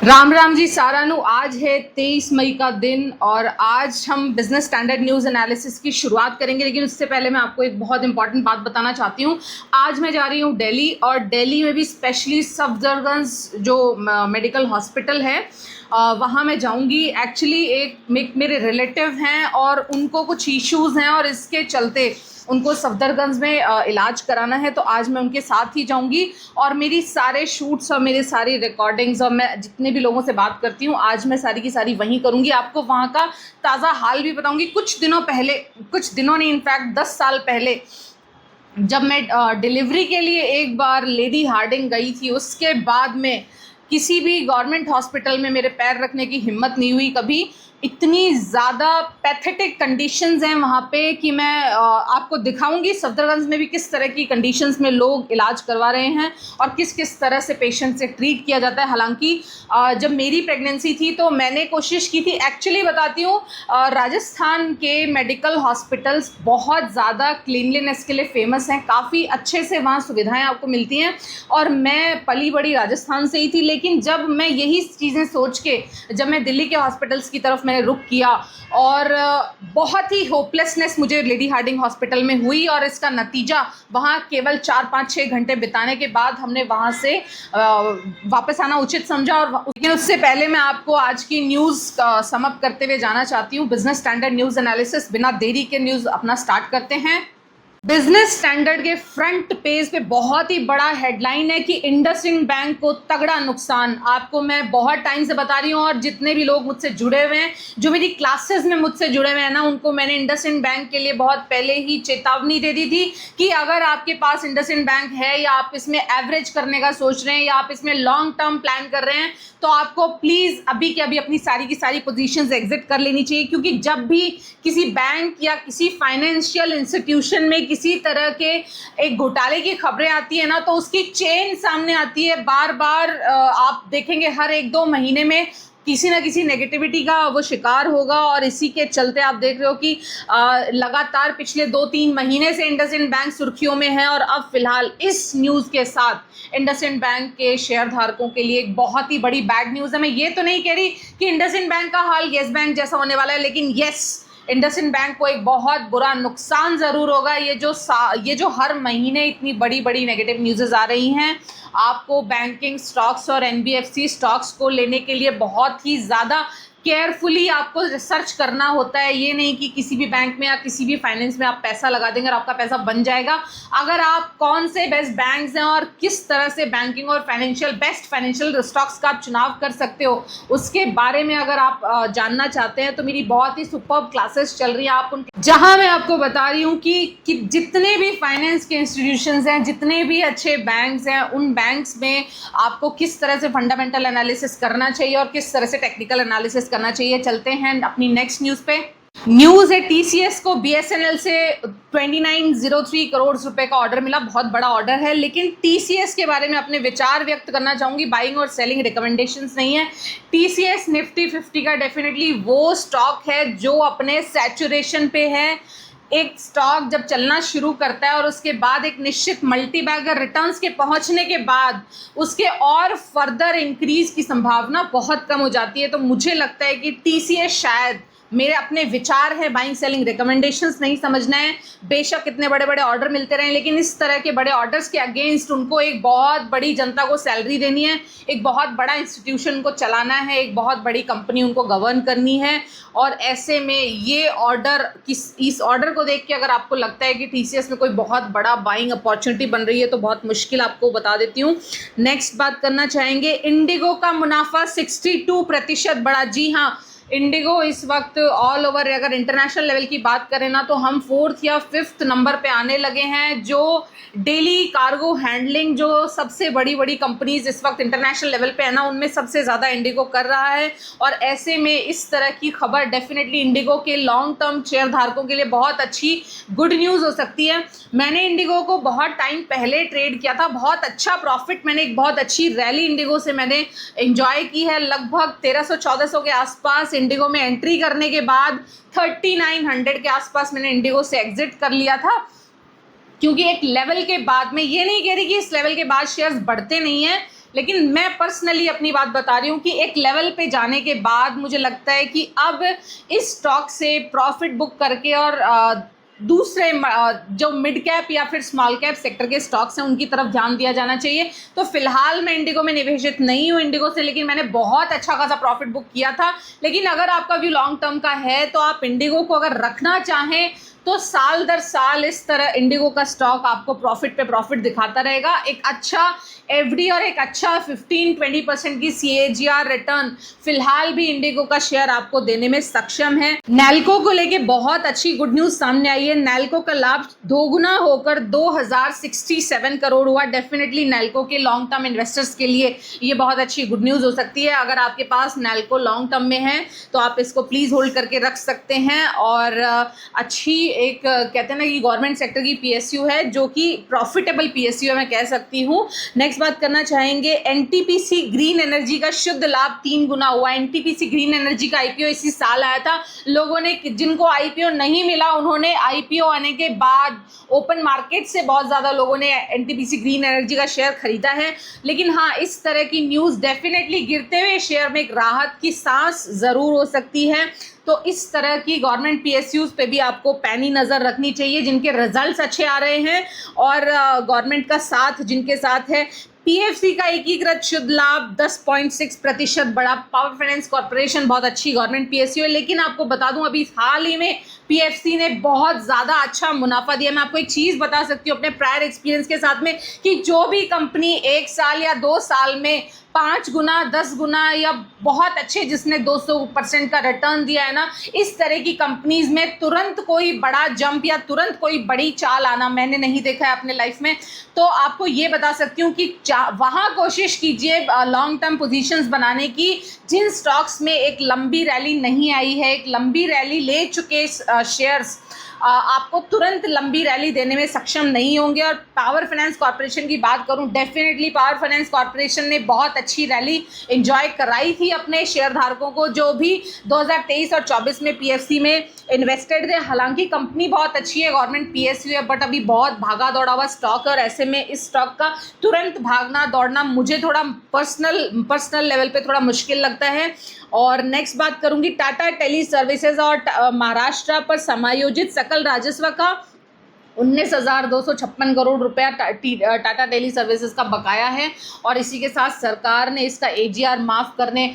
राम राम जी सारा नु। आज है 23 मई का दिन और आज हम बिजनेस स्टैंडर्ड न्यूज़ एनालिसिस की शुरुआत करेंगे। लेकिन उससे पहले मैं आपको एक बहुत इंपॉर्टेंट बात बताना चाहती हूँ। आज मैं जा रही हूँ दिल्ली और दिल्ली में भी स्पेशली सफदरगंज जो मेडिकल हॉस्पिटल है वहाँ मैं जाऊँगी। एक्चुअली एक मेरे रिलेटिव हैं और उनको कुछ इश्यूज़ हैं और इसके चलते उनको सफदरगंज में इलाज कराना है, तो आज मैं उनके साथ ही जाऊंगी। और मेरी सारे शूट्स और मेरी सारी रिकॉर्डिंग्स और मैं जितने भी लोगों से बात करती हूँ आज मैं सारी की सारी वहीं करूँगी। आपको वहाँ का ताज़ा हाल भी बताऊँगी। कुछ दिनों नहीं, इनफैक्ट 10 साल पहले जब मैं डिलीवरी के लिए एक बार लेडी हार्डिंग गई थी, उसके बाद में किसी भी गवर्नमेंट हॉस्पिटल में मेरे पैर रखने की हिम्मत नहीं हुई कभी। इतनी ज़्यादा पैथेटिक कंडीशंस हैं वहाँ पे कि मैं आपको दिखाऊंगी सफदरगंज में भी किस तरह की कंडीशंस में लोग इलाज करवा रहे हैं और किस किस तरह से पेशेंट से ट्रीट किया जाता है। हालांकि जब मेरी प्रेगनेंसी थी तो मैंने कोशिश की थी, एक्चुअली बताती हूँ, राजस्थान के मेडिकल हॉस्पिटल्स बहुत ज़्यादा क्लीनलीनेस के लिए फेमस हैं, काफ़ी अच्छे से वहाँ सुविधाएँ आपको मिलती हैं। और मैं पली बड़ी राजस्थान से ही थी, लेकिन जब मैं यही चीज़ें सोच के जब मैं दिल्ली के हॉस्पिटल्स की तरफ मैंने रुख किया और बहुत ही होपलेसनेस मुझे लेडी हार्डिंग हॉस्पिटल में हुई और इसका नतीजा वहाँ केवल 4-5-6 घंटे बिताने के बाद हमने वहाँ से वापस आना उचित समझा। और लेकिन उससे पहले मैं आपको आज की न्यूज़ समअप करते हुए जाना चाहती हूँ। बिजनेस स्टैंडर्ड न्यूज़ एनालिसिस, बिना देरी के न्यूज़ अपना स्टार्ट करते हैं। बिजनेस स्टैंडर्ड के फ्रंट पेज पे बहुत ही बड़ा हेडलाइन है कि इंडसइंड बैंक को तगड़ा नुकसान। आपको मैं बहुत टाइम से बता रही हूँ और जितने भी लोग मुझसे जुड़े हुए हैं, जो मेरी क्लासेस में मुझसे जुड़े हुए हैं ना, उनको मैंने इंडसइंड बैंक के लिए बहुत पहले ही चेतावनी दे दी थी कि अगर आपके पास इंडसइंड बैंक है या आप इसमें एवरेज करने का सोच रहे हैं या आप इसमें लॉन्ग टर्म प्लान कर रहे हैं, तो आपको प्लीज़ अभी के अभी अपनी सारी की सारी पोजीशंस एग्जिट कर लेनी चाहिए। क्योंकि जब भी किसी बैंक या किसी फाइनेंशियल इंस्टीट्यूशन में किसी तरह के एक घोटाले की खबरें आती है ना, तो उसकी चेन सामने आती है। बार बार आप देखेंगे हर 1-2 महीने में किसी ना किसी नेगेटिविटी का वो शिकार होगा। और इसी के चलते आप देख रहे हो कि लगातार पिछले 2-3 महीने से इंडसइंड बैंक सुर्खियों में है। और अब फिलहाल इस न्यूज़ के साथ इंडसइंड बैंक के शेयर धारकों के लिए एक बहुत ही बड़ी बैड न्यूज़ है। मैं ये तो नहीं कह रही कि इंडसइंड बैंक का हाल येस बैंक जैसा होने वाला है, लेकिन येस, इंडसइंड बैंक को एक बहुत बुरा नुकसान ज़रूर होगा। ये जो हर महीने इतनी बड़ी बड़ी नेगेटिव न्यूज़ आ रही हैं, आपको बैंकिंग स्टॉक्स और एनबीएफसी स्टॉक्स को लेने के लिए बहुत ही ज़्यादा केयरफुली आपको रिसर्च करना होता है। ये नहीं कि किसी भी बैंक में या किसी भी फाइनेंस में आप पैसा लगा देंगे और आपका पैसा बन जाएगा। अगर आप कौन से बेस्ट बैंक्स हैं और किस तरह से बैंकिंग और बेस्ट फाइनेंशियल स्टॉक्स का आप चुनाव कर सकते हो, उसके बारे में अगर आप जानना चाहते हैं तो मेरी बहुत ही सुपर्ब क्लासेस चल रही हैं आप उनके, जहां मैं आपको बता रही हूँ कि जितने भी फाइनेंस के इंस्टीट्यूशंस हैं, जितने भी अच्छे बैंक्स हैं, उन बैंक्स में आपको किस तरह से फंडामेंटल एनालिसिस करना चाहिए और किस तरह से टेक्निकल एनालिसिस करना चाहिए। चलते हैं अपनी नेक्स्ट न्यूज़ पे। न्यूज़ है टीसीएस को बीएसएनएल से 2903 करोड़ रुपए का ऑर्डर मिला। बहुत बड़ा ऑर्डर है, लेकिन टीसीएस के बारे में अपने विचार व्यक्त करना चाहूँगी। बाइंग और सेलिंग रिकमेंडेशंस नहीं है। टीसीएस निफ्टी 50 का डेफिनेटली वो स्टॉक है जो अपने सैचुरेशन पे है। एक स्टॉक जब चलना शुरू करता है और उसके बाद एक निश्चित मल्टीबैगर रिटर्न्स के पहुंचने के बाद उसके और फर्दर इंक्रीज की संभावना बहुत कम हो जाती है। तो मुझे लगता है कि टीसीएस शायद, मेरे अपने विचार है, बाइंग सेलिंग रिकमेंडेशंस नहीं समझना है। बेशक इतने बड़े बड़े ऑर्डर मिलते रहें, लेकिन इस तरह के बड़े ऑर्डर्स के अगेंस्ट उनको एक बहुत बड़ी जनता को सैलरी देनी है, एक बहुत बड़ा इंस्टीट्यूशन को चलाना है, एक बहुत बड़ी कंपनी उनको गवर्न करनी है। और ऐसे में ये ऑर्डर, इस ऑर्डर को देख के अगर आपको लगता है कि टीसीएस में कोई बहुत बड़ा बाइंग अपॉर्चुनिटी बन रही है तो बहुत मुश्किल, आपको बता देती हूँ। नेक्स्ट बात करना चाहेंगे, इंडिगो का मुनाफा 62% बढ़ा। जी हाँ, इंडिगो इस वक्त ऑल ओवर अगर इंटरनेशनल लेवल की बात करें ना, तो हम 4th या 5th नंबर पे आने लगे हैं। जो डेली कार्गो हैंडलिंग जो सबसे बड़ी बड़ी कंपनीज इस वक्त इंटरनेशनल लेवल पे है ना, उनमें सबसे ज़्यादा इंडिगो कर रहा है। और ऐसे में इस तरह की खबर डेफिनेटली इंडिगो के लॉन्ग टर्म शेयर धारकों के लिए बहुत अच्छी गुड न्यूज़ हो सकती है। मैंने इंडिगो को बहुत टाइम पहले ट्रेड किया था, बहुत अच्छा प्रॉफिट, मैंने एक बहुत अच्छी रैली इंडिगो से मैंने एंजॉय की है। लगभग 1300-1400 के आसपास इंडिगो में एंट्री करने के बाद 3900 के आसपास मैंने इंडिगो से एग्जिट कर लिया था। क्योंकि एक लेवल के बाद, मैं ये नहीं कह रही कि इस लेवल के बाद शेयर्स बढ़ते नहीं हैं, लेकिन मैं पर्सनली अपनी बात बता रही हूँ कि एक लेवल पे जाने के बाद मुझे लगता है कि अब इस स्टॉक से प्रॉफिट बुक करके और दूसरे जो मिड कैप या फिर स्मॉल कैप सेक्टर के स्टॉक्स हैं उनकी तरफ ध्यान दिया जाना चाहिए। तो फिलहाल मैं इंडिगो में निवेशित नहीं हूँ इंडिगो से, लेकिन मैंने बहुत अच्छा खासा प्रॉफिट बुक किया था। लेकिन अगर आपका व्यू लॉन्ग टर्म का है तो आप इंडिगो को अगर रखना चाहें तो साल दर साल इस तरह इंडिगो का स्टॉक आपको प्रॉफिट पे प्रॉफिट दिखाता रहेगा। एक अच्छा एफडी और एक अच्छा 15-20% की CAGR रिटर्न फिलहाल भी इंडिगो का शेयर आपको देने में सक्षम है। नैल्को को लेके बहुत अच्छी गुड न्यूज सामने आई है। नैल्को का लाभ दोगुना होकर 2067 करोड़ हुआ। डेफिनेटली नैल्को के लॉन्ग टर्म इन्वेस्टर्स के लिए ये बहुत अच्छी गुड न्यूज हो सकती है। अगर आपके पास नैल्को लॉन्ग टर्म में है तो आप इसको प्लीज होल्ड करके रख सकते हैं। और अच्छी एक कहते हैं ना कि गवर्नमेंट सेक्टर की PSU है जो कि प्रॉफिटेबल PSU है, मैं कह सकती हूँ। नेक्स्ट बात करना चाहेंगे, NTPC ग्रीन एनर्जी का शुद्ध लाभ 3 गुना हुआ। NTPC ग्रीन एनर्जी का IPO इसी साल आया था। लोगों ने, जिनको IPO नहीं मिला, उन्होंने IPO आने के बाद ओपन मार्केट से बहुत ज़्यादा लोगों ने NTPC ग्रीन एनर्जी का शेयर खरीदा है। लेकिन हाँ, इस तरह की न्यूज़ डेफिनेटली गिरते हुए शेयर में एक राहत की सांस ज़रूर हो सकती है। तो इस तरह की गवर्नमेंट PSUs पे भी आपको पैनी नज़र रखनी चाहिए जिनके रिजल्ट्स अच्छे आ रहे हैं और गवर्नमेंट का साथ जिनके साथ है। PFC का एकीकृत शुद्ध लाभ 10.6% बढ़ा। पावर फाइनेंस कॉर्पोरेशन बहुत अच्छी गवर्नमेंट PSU है, लेकिन आपको बता दूं अभी हाल ही में PFC ने बहुत ज़्यादा अच्छा मुनाफा दिया। मैं आपको एक चीज़ बता सकती हूँ अपने प्रायर एक्सपीरियंस के साथ में कि जो भी कंपनी 1 साल या 2 साल में 5 गुना 10 गुना या बहुत अच्छे जिसने 200% का रिटर्न दिया है ना, इस तरह की कंपनीज में तुरंत कोई बड़ा जंप या तुरंत कोई बड़ी चाल आना मैंने नहीं देखा है अपने लाइफ में। तो आपको ये बता सकती हूँ कि वहाँ कोशिश कीजिए लॉन्ग टर्म पोजीशंस बनाने की जिन स्टॉक्स में एक लंबी रैली नहीं आई है। एक लंबी रैली ले चुके शेयर्स आपको तुरंत लंबी रैली देने में सक्षम नहीं होंगे। और पावर फाइनेंस कॉर्पोरेशन की बात करूं, डेफिनेटली पावर फाइनेंस कॉर्पोरेशन ने बहुत अच्छी रैली एंजॉय कराई थी अपने शेयर धारकों को जो भी 2023 और 24 में PFC में इन्वेस्टेड थे। हालांकि कंपनी बहुत अच्छी है, गवर्नमेंट PSU है, बट अभी बहुत भागा दौड़ा हुआ स्टॉक है और ऐसे में इस स्टॉक का तुरंत भागना दौड़ना मुझे थोड़ा पर्सनल लेवल पे थोड़ा मुश्किल लगता है। और नेक्स्ट बात करूंगी टाटा टेली सर्विसेज और महाराष्ट्र पर समायोजित सकल राजस्व का 19,256 करोड़ रुपया टाटा टेली सर्विसेज का बकाया है। और इसी के साथ सरकार ने इसका AGR माफ़ करने,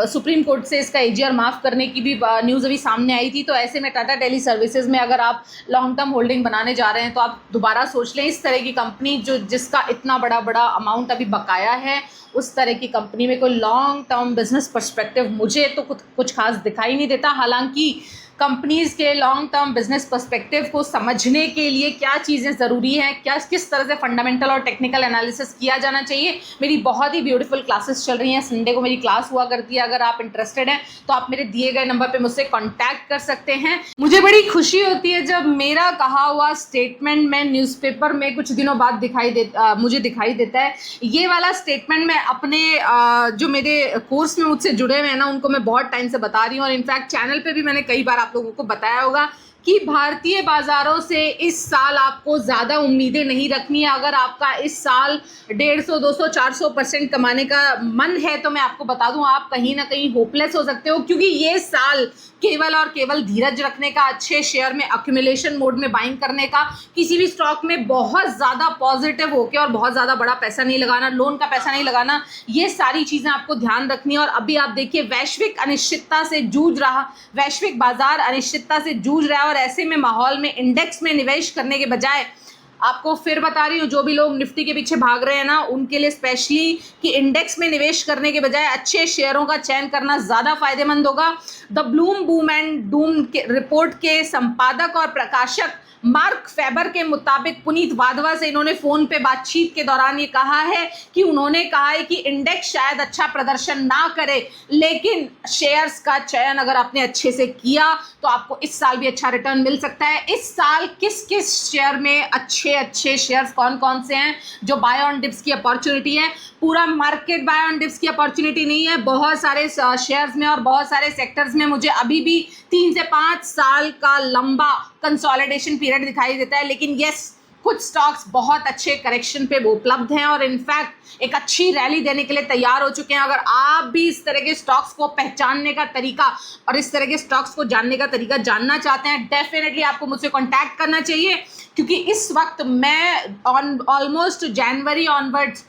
सुप्रीम कोर्ट से इसका AGR माफ़ करने की भी न्यूज़ अभी सामने आई थी। तो ऐसे में टाटा टेली सर्विसेज में अगर आप लॉन्ग टर्म होल्डिंग बनाने जा रहे हैं तो आप दोबारा सोच लें। इस तरह की कंपनी जिसका इतना बड़ा अमाउंट अभी बकाया है, उस तरह की कंपनी में कोई लॉन्ग टर्म बिजनेस पर्सपेक्टिव मुझे तो कुछ खास दिखाई नहीं देता। हालांकि कंपनीज़ के लॉन्ग टर्म बिजनेस पर्सपेक्टिव को समझने के लिए क्या चीज़ें ज़रूरी हैं, किस तरह से फंडामेंटल और टेक्निकल एनालिसिस किया जाना चाहिए, मेरी बहुत ही ब्यूटीफुल क्लासेस चल रही हैं। संडे को मेरी क्लास हुआ करती है। अगर आप इंटरेस्टेड हैं तो आप मेरे दिए गए नंबर पे मुझसे कॉन्टैक्ट कर सकते हैं। मुझे बड़ी खुशी होती है जब मेरा कहा हुआ स्टेटमेंट में न्यूज़पेपर में कुछ दिनों बाद मुझे दिखाई देता है। ये वाला स्टेटमेंट मैं अपने जो मेरे कोर्स में मुझसे जुड़े हुए हैं ना, उनको मैं बहुत टाइम से बता रही हूँ। और इनफैक्ट चैनल पे भी मैंने कई बार आप लोगों को बताया होगा कि भारतीय बाज़ारों से इस साल आपको ज़्यादा उम्मीदें नहीं रखनी है। अगर आपका इस साल 150, 200, 400% कमाने का मन है तो मैं आपको बता दूं आप कहीं ना कहीं होपलेस हो सकते हो, क्योंकि ये साल केवल और केवल धीरज रखने का, अच्छे शेयर में एक्यूमुलेशन मोड में बाइंग करने का, किसी भी स्टॉक में बहुत ज़्यादा पॉजिटिव होकर और बहुत ज़्यादा बड़ा पैसा नहीं लगाना, लोन का पैसा नहीं लगाना, ये सारी चीज़ें आपको ध्यान रखनी है। और अभी आप देखिए वैश्विक अनिश्चितता से जूझ रहा, वैश्विक बाजार अनिश्चितता से जूझ रहा है। और ऐसे में माहौल में इंडेक्स में निवेश करने के बजाय, आपको फिर बता रही हूँ, जो भी लोग निफ्टी के पीछे भाग रहे हैं ना, उनके लिए स्पेशली कि इंडेक्स में निवेश करने के बजाय अच्छे शेयरों का चयन करना ज़्यादा फायदेमंद होगा। The Bloom boom and Doom के रिपोर्ट के संपादक और प्रकाशक मार्क फेबर के मुताबिक पुनीत वाधवा से इन्होंने फ़ोन पे बातचीत के दौरान ये कहा है कि उन्होंने कहा है कि इंडेक्स शायद अच्छा प्रदर्शन ना करे, लेकिन शेयर्स का चयन अगर आपने अच्छे से किया तो आपको इस साल भी अच्छा रिटर्न मिल सकता है। इस साल किस किस शेयर में अच्छे शेयर्स कौन कौन से हैं जो बाय ऑन डिप्स की अपॉर्चुनिटी है, पूरा मार्केट बाय ऑन डिप्स की अपॉर्चुनिटी नहीं है। बहुत सारे शेयर्स में और बहुत सारे सेक्टर्स में मुझे अभी भी 3 से 5 साल का लंबा कंसोलिडेशन पीरियड दिखाई देता है। लेकिन यस, कुछ स्टॉक्स बहुत अच्छे करेक्शन पे उपलब्ध हैं और इनफैक्ट एक अच्छी रैली देने के लिए तैयार हो चुके हैं। अगर आप भी इस तरह के स्टॉक्स को पहचानने का तरीका और इस तरह के स्टॉक्स को जानने का तरीका जानना चाहते हैं, डेफिनेटली आपको मुझसे कांटेक्ट करना चाहिए, क्योंकि इस वक्त मैं ऑलमोस्ट जनवरी ऑनवर्ड्स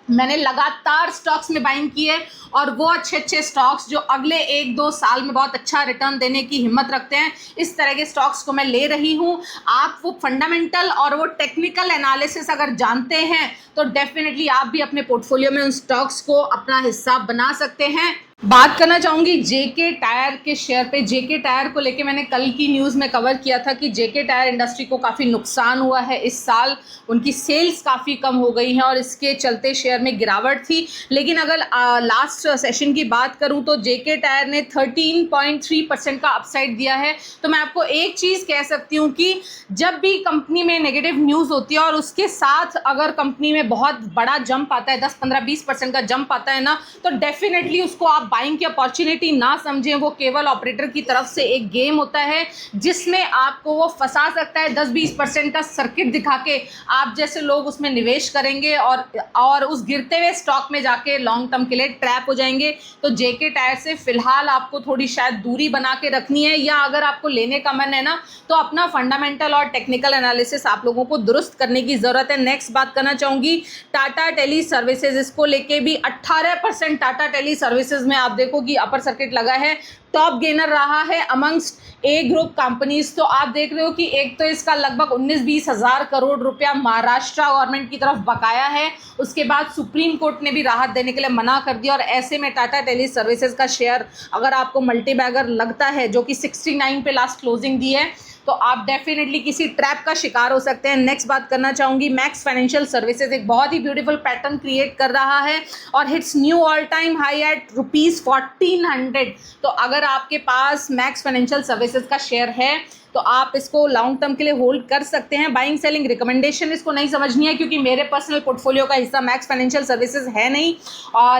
मैंने लगातार स्टॉक्स में बाइंग की है और वो अच्छे स्टॉक्स जो अगले 1-2 साल में बहुत अच्छा रिटर्न देने की हिम्मत रखते हैं, इस तरह के स्टॉक्स को मैं ले रही हूँ। आप वो फंडामेंटल और वो टेक्निकल एनालिसिस अगर जानते हैं तो डेफिनेटली आप भी अपने पोर्टफोलियो में उन स्टॉक्स को अपना हिस्सा बना सकते हैं। बात करना चाहूँगी जेके टायर के शेयर पे। जेके टायर को लेके मैंने कल की न्यूज़ में कवर किया था कि जेके टायर इंडस्ट्री को काफ़ी नुकसान हुआ है इस साल, उनकी सेल्स काफ़ी कम हो गई हैं और इसके चलते शेयर में गिरावट थी। लेकिन अगर लास्ट सेशन की बात करूं तो जेके टायर ने 13.3% का अपसाइड दिया है। तो मैं आपको एक चीज़ कह सकती हूँ कि जब भी कंपनी में नेगेटिव न्यूज़ होती है और उसके साथ अगर कंपनी में बहुत बड़ा जंप आता है, 10-15-20% का जंप आता है ना, तो डेफिनेटली उसको आप बाइंग की अपॉर्चुनिटी ना समझें। वो केवल ऑपरेटर की तरफ से एक गेम होता है जिसमें आपको वो फंसा सकता है। 10-20% का सर्किट दिखा के आप जैसे लोग उसमें निवेश करेंगे और उस गिरते हुए स्टॉक में जाके लॉन्ग टर्म के लिए ट्रैप हो जाएंगे। तो जेके टायर से फिलहाल आपको थोड़ी शायद दूरी बना के रखनी है, या अगर आपको लेने का मन है ना तो अपना फंडामेंटल और टेक्निकल एनालिसिस आप लोगों को दुरुस्त करने की ज़रूरत है। नेक्स्ट बात करना चाहूँगी टाटा टेली सर्विसेज। इसको लेके भी 18% टाटा टेली सर्विसेज में आप देखो कि अपर सर्किट लगा है, टॉप गेनर रहा है अमंग्स्ट ए ग्रुप कंपनीज। तो आप देख रहे हो कि एक तो इसका लगभग 19-20 हज़ार करोड़ रुपया महाराष्ट्र गवर्नमेंट की तरफ बकाया है। उसके बाद सुप्रीम कोर्ट ने भी राहत देने के लिए मना कर दिया और ऐसे में टाटा टेली सर्विसेज का शेयर अगर आपको मल्टी बैगर लगता है, जो कि 69 पे लास्ट क्लोजिंग दी है, तो आप डेफिनेटली किसी ट्रैप का शिकार हो सकते हैं। नेक्स्ट बात करना चाहूँगी मैक्स फाइनेंशियल सर्विसेज। एक बहुत ही ब्यूटीफुल पैटर्न क्रिएट कर रहा है और hits knew all time high at ₹1400। तो अगर आपके पास मैक्स फाइनेंशियल सर्विसेज का शेयर है तो आप इसको लॉन्ग टर्म के लिए होल्ड कर सकते हैं। बाइंग सेलिंग रिकमेंडेशन इसको नहीं समझनी है, क्योंकि मेरे पर्सनल पोर्टफोलियो का हिस्सा मैक्स फाइनेंशियल सर्विसेज है नहीं।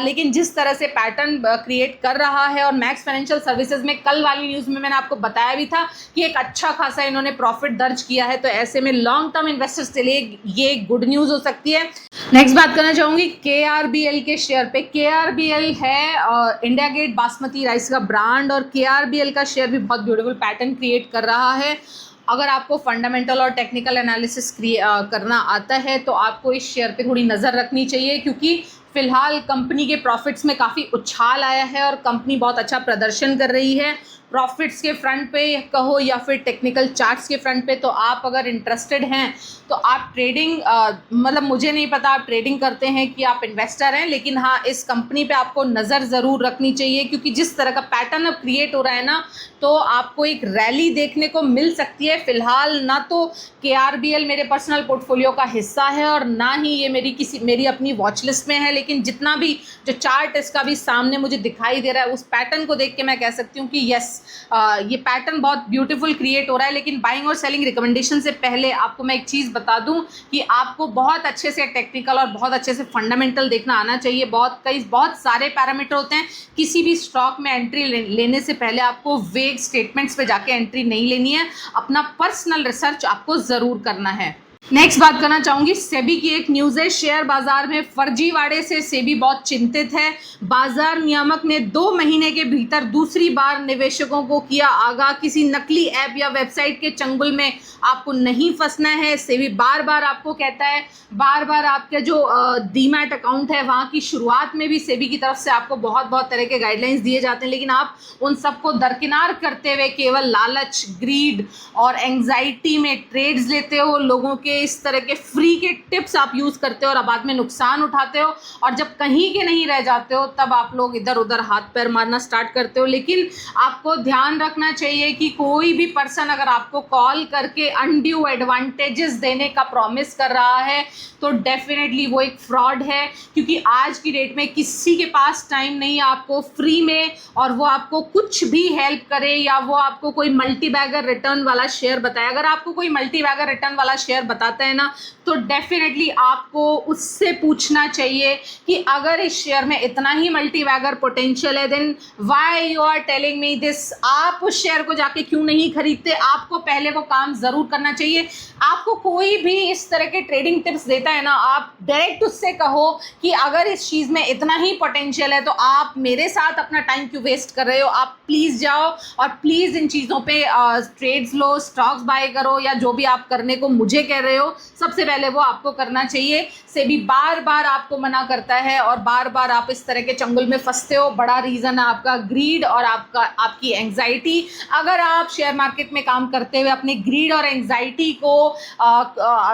लेकिन जिस तरह से पैटर्न क्रिएट कर रहा है और मैक्स फाइनेंशियल सर्विसेज में कल वाली न्यूज़ में मैंने आपको बताया भी था कि एक अच्छा खासा इन्होंने प्रॉफिट दर्ज किया है, तो ऐसे में लॉन्ग टर्म इन्वेस्टर्स के लिए ये गुड न्यूज़ हो सकती है। नेक्स्ट बात करना चाहूँगी KRBL के शेयर पे। KRBL है इंडिया गेट बासमती राइस का ब्रांड और KRBL का शेयर भी बहुत ब्यूटीफुल पैटर्न क्रिएट कर रहा है। अगर आपको फंडामेंटल और टेक्निकल एनालिसिस करना आता है तो आपको इस शेयर पे थोड़ी नज़र रखनी चाहिए, क्योंकि फ़िलहाल कंपनी के प्रॉफिट्स में काफ़ी उछाल आया है और कंपनी बहुत अच्छा प्रदर्शन कर रही है। प्रॉफिट्स के फ्रंट पे कहो या फिर टेक्निकल चार्ट्स के फ्रंट पे, तो आप अगर इंटरेस्टेड हैं तो आप ट्रेडिंग मतलब मुझे नहीं पता आप ट्रेडिंग करते हैं कि आप इन्वेस्टर हैं, लेकिन हाँ इस कंपनी पे आपको नज़र ज़रूर रखनी चाहिए, क्योंकि जिस तरह का पैटर्न अब क्रिएट हो रहा है ना, तो आपको एक रैली देखने को मिल सकती है। फ़िलहाल ना तो KRBL मेरे पर्सनल पोर्टफोलियो का हिस्सा है और ना ही ये मेरी अपनी वॉच लिस्ट में है, लेकिन जितना भी जो चार्ट इसका भी सामने मुझे दिखाई दे रहा है, उस पैटर्न को देख के मैं कह सकती हूँ कि यस ये पैटर्न बहुत ब्यूटीफुल क्रिएट हो रहा है। लेकिन बाइंग और सेलिंग रिकमेंडेशन से पहले आपको मैं एक चीज़ बता दूं कि आपको बहुत अच्छे से टेक्निकल और बहुत अच्छे से फंडामेंटल देखना आना चाहिए। बहुत सारे पैरामीटर होते हैं। किसी भी स्टॉक में एंट्री लेने से पहले आपको वेग स्टेटमेंट्स पे जाके एंट्री नहीं लेनी है, अपना पर्सनल रिसर्च आपको ज़रूर करना है। नेक्स्ट बात करना चाहूँगी सेबी की एक न्यूज़ है। शेयर बाजार में फर्जीवाड़े से सेबी बहुत चिंतित है। बाजार नियामक ने 2 महीने के भीतर दूसरी बार निवेशकों को किया आगाह, किसी नकली ऐप या वेबसाइट के चंगुल में आपको नहीं फंसना है। सेबी बार बार आपको कहता है, बार बार आपके जो डीमैट अकाउंट है वहाँ की शुरुआत में भी सेबी की तरफ से आपको बहुत तरह के गाइडलाइंस दिए जाते हैं, लेकिन आप उन सबको दरकिनार करते हुए केवल लालच, ग्रीड और एंग्जाइटी में ट्रेड्स लेते हो। लोगों के इस तरह के फ्री के टिप्स आप यूज़ करते हो और बाद में नुकसान उठाते हो, और जब कहीं के नहीं रह जाते हो तब आप लोग इधर उधर हाथ पैर मारना स्टार्ट करते हो। लेकिन आपको ध्यान रखना चाहिए कि कोई भी पर्सन अगर आपको कॉल करके अनड्यू एडवांटेजेस देने का प्रॉमिस कर रहा है तो डेफिनेटली वो एक फ्रॉड है, क्योंकि आज की डेट में किसी के पास टाइम नहीं है आपको फ्री में और वो आपको कुछ भी हेल्प करे या वो आपको कोई मल्टी बैगर रिटर्न वाला शेयर बताए। अगर आपको कोई मल्टी बैगर रिटर्न वाला शेयर बताता है ना, तो डेफिनेटली आपको उससे पूछना चाहिए कि अगर इस शेयर में इतना ही मल्टीबैगर पोटेंशियल है, then why you are telling me this. आप उस शेयर को जाके क्यों नहीं खरीदते? आपको पहले वो काम ज़रूर करना चाहिए। आपको कोई भी इस तरह के ट्रेडिंग टिप्स देता है ना, आप डायरेक्ट उससे कहो कि अगर इस चीज़ में इतना ही पोटेंशियल है तो आप मेरे साथ अपना टाइम क्यों वेस्ट कर रहे हो? आप प्लीज़ जाओ और प्लीज़ इन चीज़ों पे ट्रेड्स लो, स्टॉक्स बाय करो, या जो भी आप करने को मुझे कह रहे हो, सबसे पहले वो आपको करना चाहिए। सेबी बार बार आपको मना करता है और बार बार आप इस तरह के चंगुल में फंसते हो। बड़ा रीज़न है आपका ग्रीड और आपकी एंग्जाइटी। अगर आप शेयर मार्केट में काम करते हुए अपनी ग्रीड और एंग्जाइटी को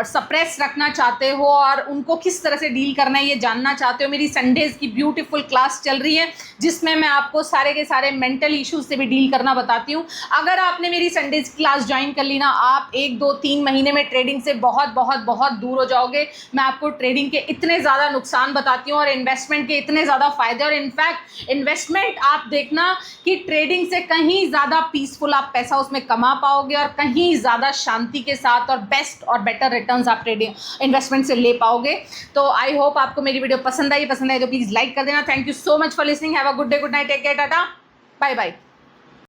सप्रेस रखना चाहते हो और उनको किस तरह से डील करना है ये जानना चाहते हो, मेरी संडेज़ की ब्यूटीफुल क्लास चल रही है जिसमें मैं आपको सारे के सारे मेंटल इश्यूज से भी डील करना बताती हूँ। अगर आपने मेरी संडेज़ क्लास ज्वाइन कर ली ना, आप 1, 2, 3 महीने में ट्रेडिंग से बहुत बहुत बहुत दूर हो जाओगे। मैं आपको ट्रेडिंग के इतने ज़्यादा नुकसान बताती हूँ और इन्वेस्टमेंट के इतने ज़्यादा फायदे, और इनफैक्ट इन्वेस्टमेंट आप देखना कि ट्रेडिंग से कहीं ज़्यादा पीसफुल आप पैसा उसमें कमा पाओगे और कहीं ज़्यादा शांति के साथ और बेस्ट और बेटर रिटर्न्स आप ट्रेडिंग इन्वेस्टमेंट से ले पाओगे। तो आई होप आपको मेरी वीडियो पसंद आई तो प्लीज़ लाइक कर देना। Thank you so much for listening. Have a good day, good night, take care, tata, bye bye.